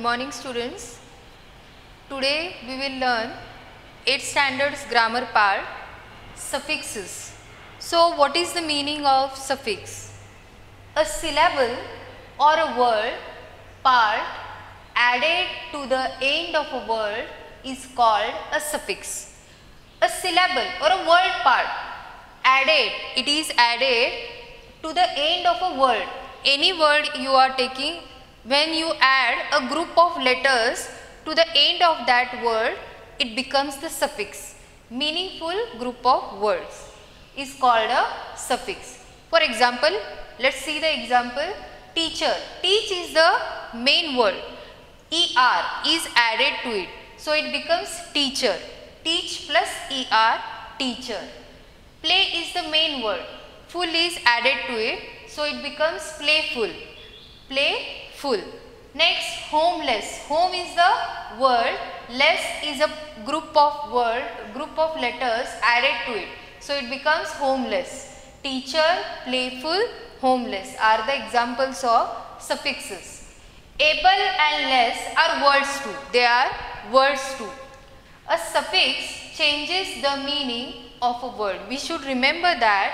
morning students. Today we will learn 8th standards grammar part, suffixes. So what is the meaning of suffix? A syllable or a word part added to the end of a word is called a suffix. A syllable or a word part added, it is added to the end of a word. Any word you are taking, when you add a group of letters to the end of that word, it becomes the suffix. Meaningful group of words is called a suffix. For example, let's see the example. Teacher. Teach is the main word. ER is added to it. So it becomes teacher. Teach plus ER, teacher. Play is the main word. Full is added to it. So it becomes playful. Playful. Next, homeless. Home is the word. Less is a group of letters added to it. So it becomes homeless. Teacher, playful, homeless are the examples of suffixes. Able and less are words too. They are words too. A suffix changes the meaning of a word. We should remember that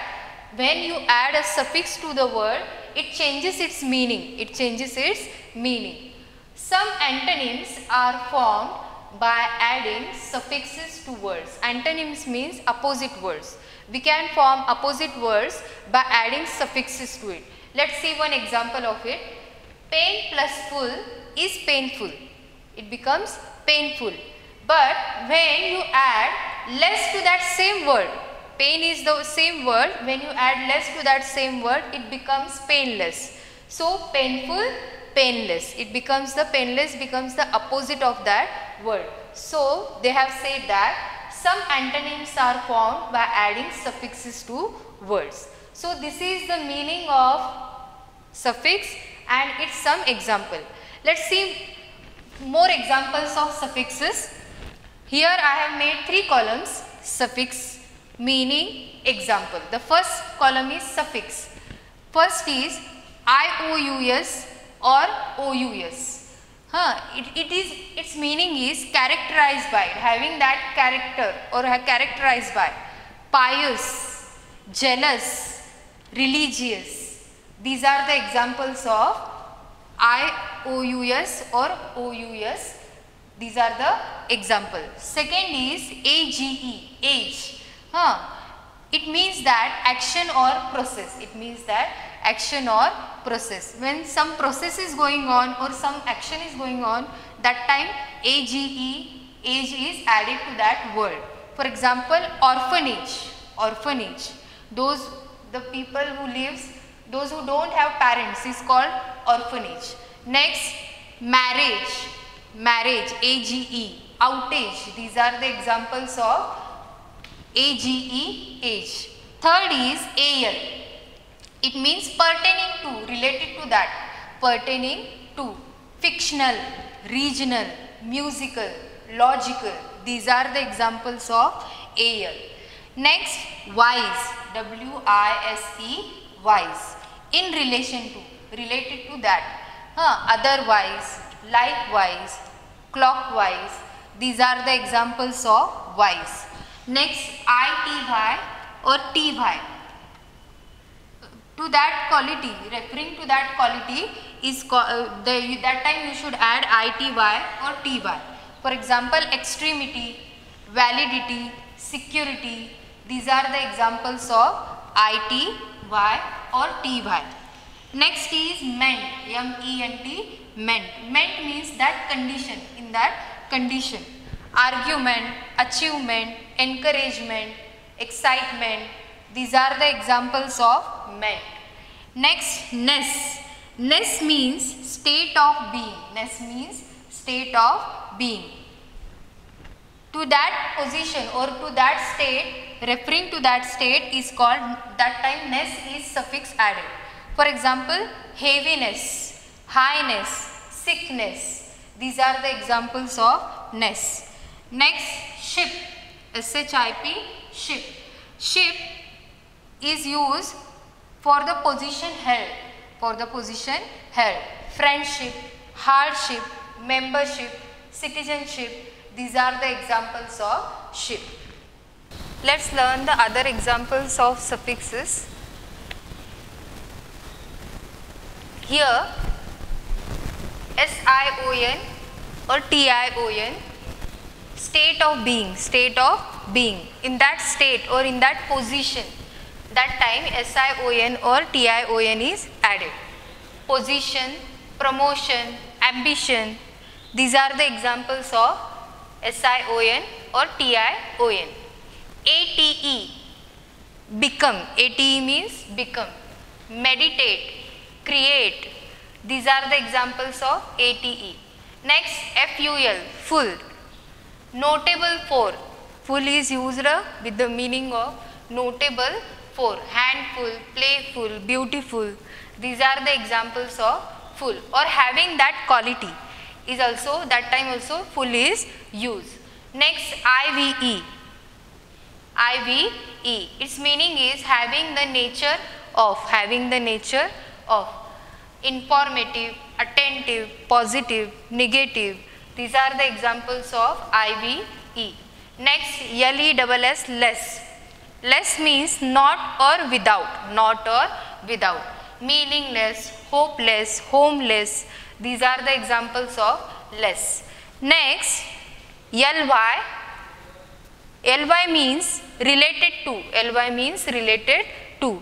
when you add a suffix to the word, it changes its meaning. It changes its meaning. Some antonyms are formed by adding suffixes to words. Antonyms means opposite words. We can form opposite words by adding suffixes to it. Let's see one example of it. Pain plus full is painful. It becomes painful. But when you add less to that same word, pain is the same word, when you add less to that same word, it becomes painless. So painful, painless. It becomes the painless becomes the opposite of that word. So they have said that some antonyms are formed by adding suffixes to words. So this is the meaning of suffix and its some example. Let's see more examples of suffixes. Here I have made 3 columns: suffix, meaning, example. The first column is suffix. First is IOUS or OUS. Its meaning is characterized by, having that character or characterized by. Pious, jealous, religious. These are the examples of IOUS or OUS. These are the examples. Second is AGE, age. It means that action or process. It means that action or process. When some process is going on or some action is going on, that time AGE, age is added to that word. For example, orphanage. Orphanage. The people who lives, those who don't have parents is called orphanage. Next, marriage. Marriage, AGE. Outage. These are the examples of AGE, age. Third is AL. It means pertaining to, related to that. Pertaining to. Fictional, regional, musical, logical. These are the examples of AL. Next, wise. WISE, wise. In relation to, related to that. Otherwise, likewise, clockwise. These are the examples of wise. Next, ITY or TY. To that quality, referring to that quality is that time you should add ITY or TY. For example, extremity, validity, security. These are the examples of ITY or TY. Next is meant, MENT, meant. Meant means that condition, in that condition. Argument, achievement, encouragement, excitement. These are the examples of meant. Next, ness. Ness means state of being. Ness means state of being. To that position or to that state, referring to that state is called, that time ness is suffix added. For example, heaviness, highness, sickness. These are the examples of ness. Next, ship. SHIP, ship. Ship is used for the position held. For the position held. Friendship, hardship, membership, citizenship. These are the examples of ship. Let's learn the other examples of suffixes. Here SION or TION, state of being, state of being. In that state or in that position, that time SION or TION is added. Position, promotion, ambition, these are the examples of SION or TION. ATE, become, ATE means become. Meditate, create, these are the examples of ATE. Next, FUL, full. Notable for, full is used with the meaning of notable for, handful, playful, beautiful. These are the examples of full, or having that quality is also, that time also full is used. Next, IVE, IVE, its meaning is having the nature of, having the nature of. Informative, attentive, positive, negative, these are the examples of IVE. Next, LESS, less. Less means not or without, not or without. Meaningless, hopeless, homeless, these are the examples of less. Next, LY, LY means related to, LY means related to.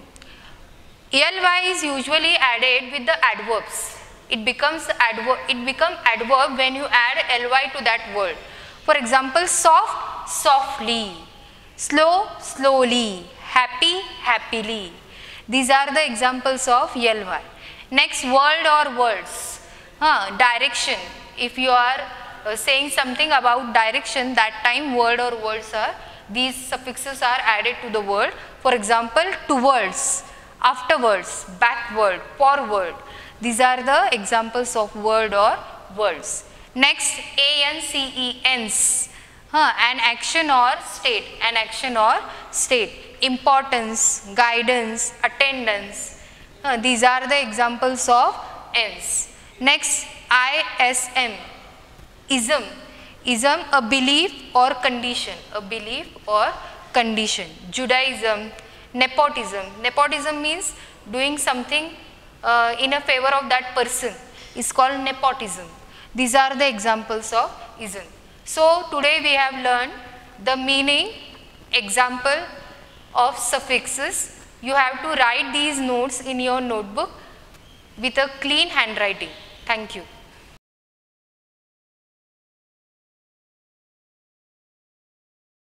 LY is usually added with the adverbs. It becomes adverb when you add ly to that word. For example, soft, softly, slow, slowly, happy, happily. These are the examples of ly. Next, word or words. Direction. If you are saying something about direction, that time word or words are, these suffixes are added to the word. For example, towards, afterwards, backward, forward. These are the examples of word or words. Next, ANCE, ends. An action or state, an action or state. Importance, guidance, attendance. These are the examples of ends. Next, ISM, ism. Ism, a belief or condition, a belief or condition. Judaism, nepotism. Nepotism means doing something in a favor of that person is called nepotism. These are the examples of ism. So today we have learned the meaning, example of suffixes. You have to write these notes in your notebook with a clean handwriting. Thank you.